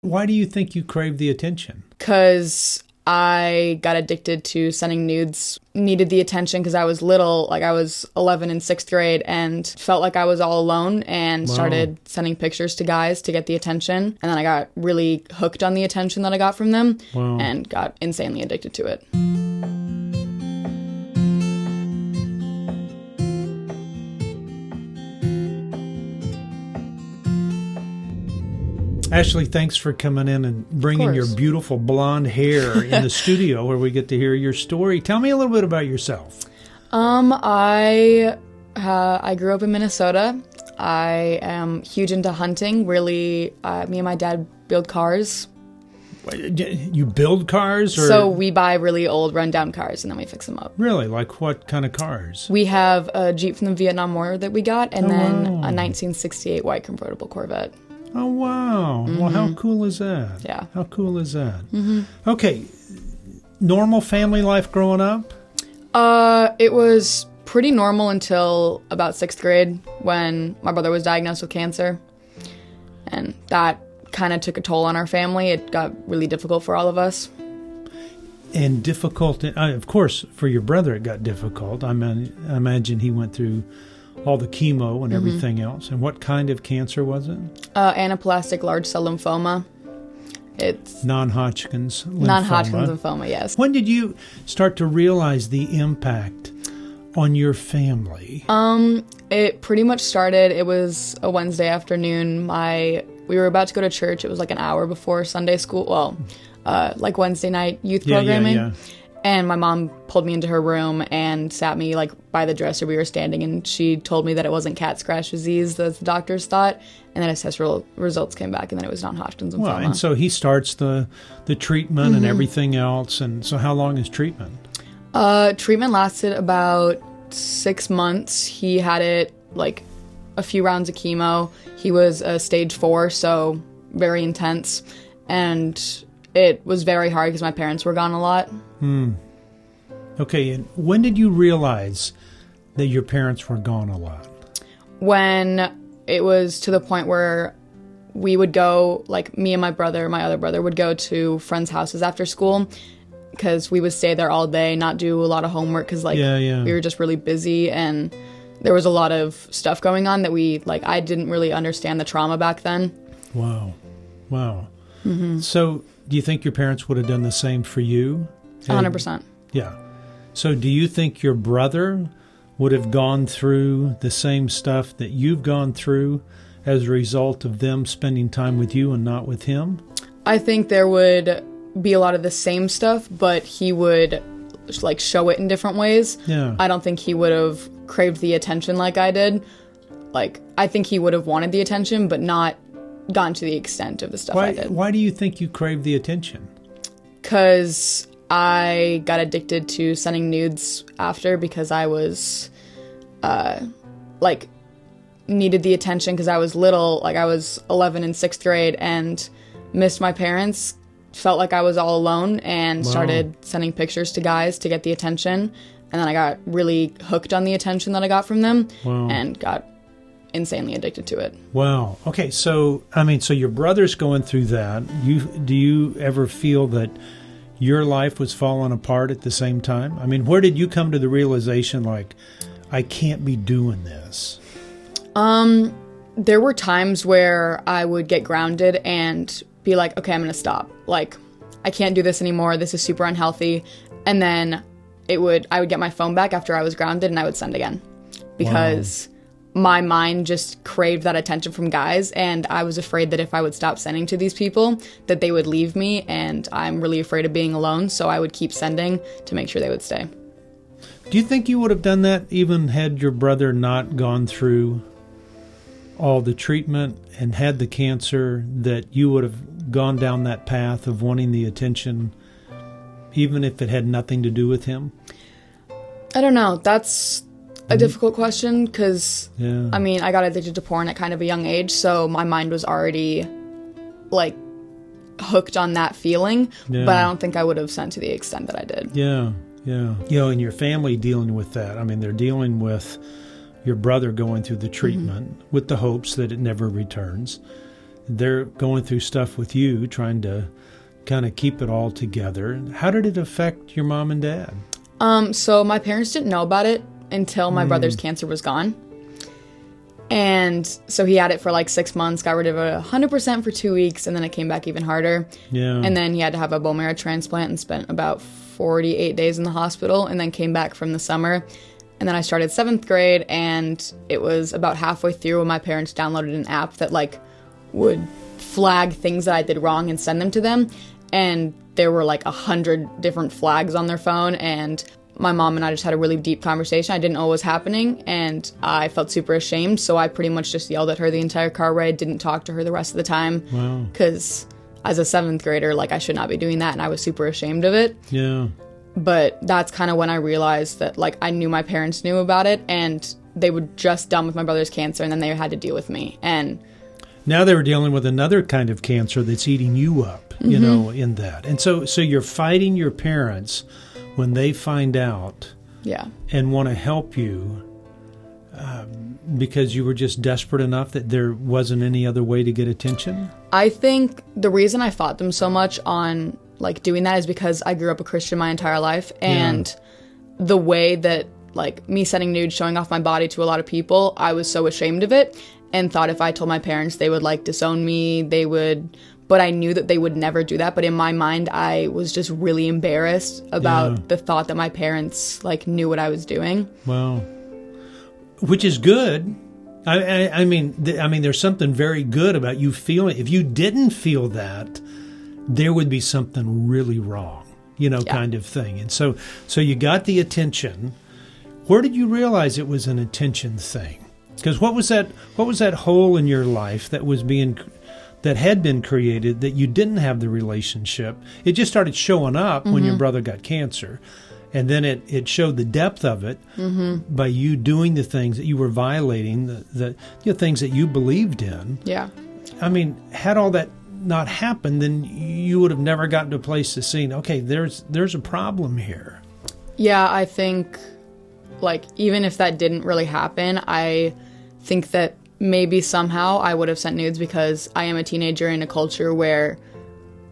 Why do you think you crave the attention? Because I got addicted to sending nudes, needed the attention because I was little, like I was 11 in 6th grade, and felt like I was all alone and started sending pictures to guys to get the attention. And then I got really hooked on the attention that I got from them and got insanely addicted to it. Ashley, thanks for coming in and bringing your beautiful blonde hair in the studio where we get to hear your story. Tell me a little bit about yourself. I grew up in Minnesota. I am huge into hunting. Really, me and my dad build cars. You build cars? Or? So we buy really old, rundown cars, and then we fix them up. Really? Like what kind of cars? We have a Jeep from the Vietnam War that we got, and then a 1968 white convertible Corvette. Oh, wow. Well, how cool is that? Yeah. How cool is that? Okay. Normal family life growing up? It was pretty normal until about 6th grade when my brother was diagnosed with cancer. And that kind of took a toll on our family. It got really difficult for all of us. And difficult, of course, for your brother it got difficult. I imagine he went through all the chemo and everything else. And what kind of cancer was it? Anaplastic large cell lymphoma. It's non-Hodgkin's lymphoma. Non-Hodgkin's lymphoma, yes. When did you start to realize the impact on your family? It pretty much started, it was a Wednesday afternoon. We were about to go to church. It was like an hour before Sunday school. Well, like Wednesday night youth programming. Yeah. And my mom pulled me into her room and sat me like by the dresser we were standing, and she told me that it wasn't cat scratch disease as the doctors thought, and then test results came back, and then it was non-Hodgkin's lymphoma. Well, and so he starts the treatment and everything else. And so how long is treatment? Treatment lasted about 6 months. He had it like a few rounds of chemo. He was stage 4, so very intense, and it was very hard because my parents were gone a lot. Okay, and when did you realize that your parents were gone a lot? When it was to the point where we would go, like me and my other brother would go to friends' houses after school because we would stay there all day, not do a lot of homework because we were just really busy, and there was a lot of stuff going on that I didn't really understand the trauma back then. Wow. So do you think your parents would have done the same for you? 100%. Yeah. So do you think your brother would have gone through the same stuff that you've gone through as a result of them spending time with you and not with him? I think there would be a lot of the same stuff, but he would show it in different ways. Yeah. I don't think he would have craved the attention like I did. I think he would have wanted the attention, but not gotten to the extent of the stuff I did. Why do you think you craved the attention? Because I got addicted to sending nudes after, because I was, needed the attention because I was little, like I was 11 in 6th grade and missed my parents, felt like I was all alone, and started sending pictures to guys to get the attention. And then I got really hooked on the attention that I got from them and got insanely addicted to it. Wow. Okay, so your brother's going through that. Do you ever feel that your life was falling apart at the same time? Where did you come to the realization, I can't be doing this? There were times where I would get grounded and be like, okay, I'm going to stop. I can't do this anymore. This is super unhealthy. And then I would get my phone back after I was grounded and I would send again because my mind just craved that attention from guys, and I was afraid that if I would stop sending to these people, that they would leave me, and I'm really afraid of being alone, so I would keep sending to make sure they would stay. Do you think you would have done that even had your brother not gone through all the treatment and had the cancer, that you would have gone down that path of wanting the attention even if it had nothing to do with him? I don't know. That's a difficult question because, yeah. I got addicted to porn at kind of a young age, so my mind was already, hooked on that feeling, but I don't think I would have sent to the extent that I did. Yeah. And your family dealing with that. They're dealing with your brother going through the treatment with the hopes that it never returns. they're going through stuff with you, trying to kind of keep it all together. How did it affect your mom and dad? So my parents didn't know about it until my brother's cancer was gone. And so he had it for like 6 months, got rid of it 100% for 2 weeks, and then it came back even harder. Yeah. And then he had to have a bone marrow transplant and spent about 48 days in the hospital, and then came back from the summer. And then I started 7th grade, and it was about halfway through when my parents downloaded an app that like would flag things that I did wrong and send them to them. And there were like 100 different flags on their phone, and my mom and I just had a really deep conversation. I didn't know what was happening, and I felt super ashamed, so I pretty much just yelled at her the entire car ride, didn't talk to her the rest of the time. Wow. Because as a 7th grader, like, I should not be doing that, and I was super ashamed of it. Yeah. But that's kind of when I realized that, like, I knew my parents knew about it, and they were just done with my brother's cancer, and then they had to deal with me. And now they were dealing with another kind of cancer that's eating you up, you know, in that. And so you're fighting your parents when they find out, yeah, and want to help you, because you were just desperate enough that there wasn't any other way to get attention? I think the reason I fought them so much on like doing that is because I grew up a Christian my entire life, and the way that like me sending nudes, showing off my body to a lot of people, I was so ashamed of it and thought if I told my parents they would like disown me, they would. But I knew that they would never do that. But in my mind, I was just really embarrassed about the thought that my parents like knew what I was doing. Wow. Which is good. I mean, there's something very good about you feeling. If you didn't feel that, there would be something really wrong, you know, kind of thing. And so you got the attention. Where did you realize it was an attention thing? Because what was that hole in your life that had been created that you didn't have the relationship? It just started showing up when your brother got cancer. And then it showed the depth of it by you doing the things that you were violating, the things that you believed in. Yeah. I mean, had all that not happened, then you would have never gotten to a place to see, okay, there's a problem here. Yeah, I think, like, even if that didn't really happen, I think that maybe somehow I would have sent nudes because I am a teenager in a culture where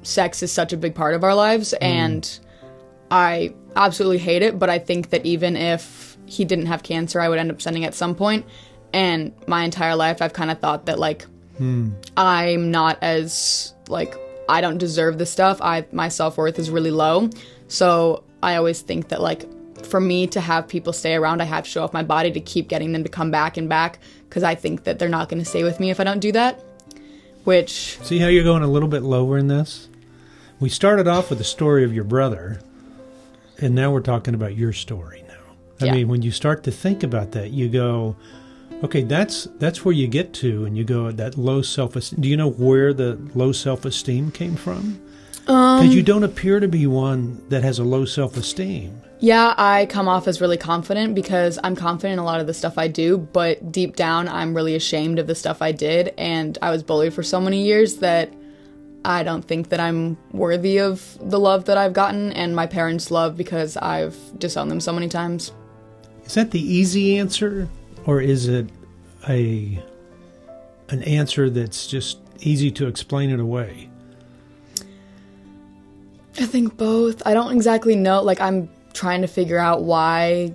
sex is such a big part of our lives, and I absolutely hate it, but I think that even if he didn't have cancer, I would end up sending at some point. And my entire life, I've kind of thought that, like, I'm not as, like, I don't deserve this stuff. My self-worth is really low. So I always think that, like, for me to have people stay around, I have to show off my body to keep getting them to come back and back, because I think that they're not going to stay with me if I don't do that. Which... See how you're going a little bit lower in this? We started off with the story of your brother, and now we're talking about your story now. I mean, when you start to think about that, you go, okay, that's where you get to, and you go, that low self-esteem. Do you know where the low self-esteem came from? Because you don't appear to be one that has a low self-esteem. Yeah, I come off as really confident because I'm confident in a lot of the stuff I do, but deep down, I'm really ashamed of the stuff I did, and I was bullied for so many years that I don't think that I'm worthy of the love that I've gotten and my parents' love because I've disowned them so many times. Is that the easy answer, or is it an answer that's just easy to explain it away? I think both. I don't exactly know. Like, I'm trying to figure out why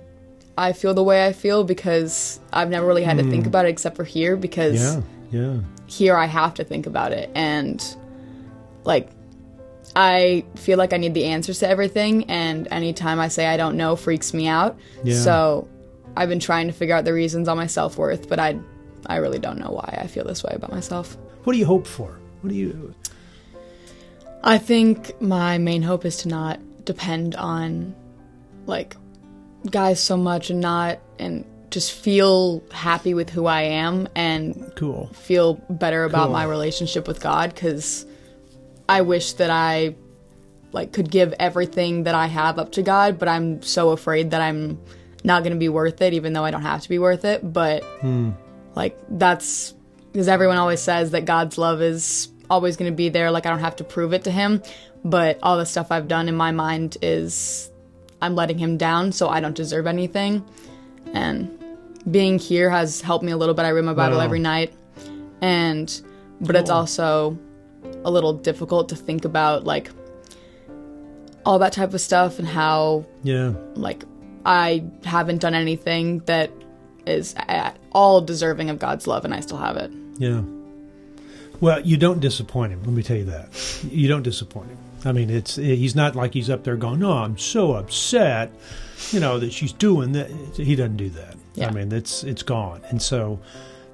I feel the way I feel because I've never really had to think about it except for here because here I have to think about it. And, like, I feel like I need the answers to everything, and anytime I say I don't know freaks me out. Yeah. So I've been trying to figure out the reasons on my self-worth, but I really don't know why I feel this way about myself. What do you hope for? What do you... I think my main hope is to not depend on, like, guys so much and just feel happy with who I am and feel better about my relationship with God, because I wish that I, like, could give everything that I have up to God, but I'm so afraid that I'm not going to be worth it, even though I don't have to be worth it. But, like, that's because everyone always says that God's love is always going to be there. Like, I don't have to prove it to him, but all the stuff I've done in my mind is I'm letting him down, so I don't deserve anything. And being here has helped me a little bit. I read my Bible every night, and but it's also a little difficult to think about, like, all that type of stuff and how, like, I haven't done anything that is at all deserving of God's love, and I still have it. Yeah. Well, you don't disappoint him. Let me tell you that. You don't disappoint him. I mean, he's not like he's up there going, "Oh, I'm so upset, that she's doing that." He doesn't do that. Yeah. I mean, it's gone. And so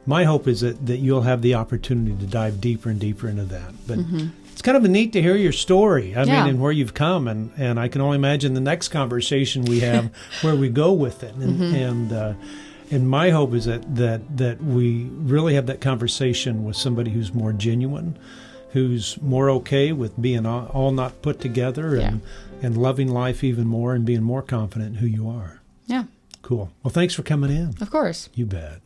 my hope is that you'll have the opportunity to dive deeper and deeper into that. But it's kind of neat to hear your story. I mean, and where you've come. And I can only imagine the next conversation we have where we go with it. And my hope is that we really have that conversation with somebody who's more genuine, who's more okay with being all not put together and loving life even more and being more confident in who you are. Yeah. Cool. Well, thanks for coming in. Of course. You bet.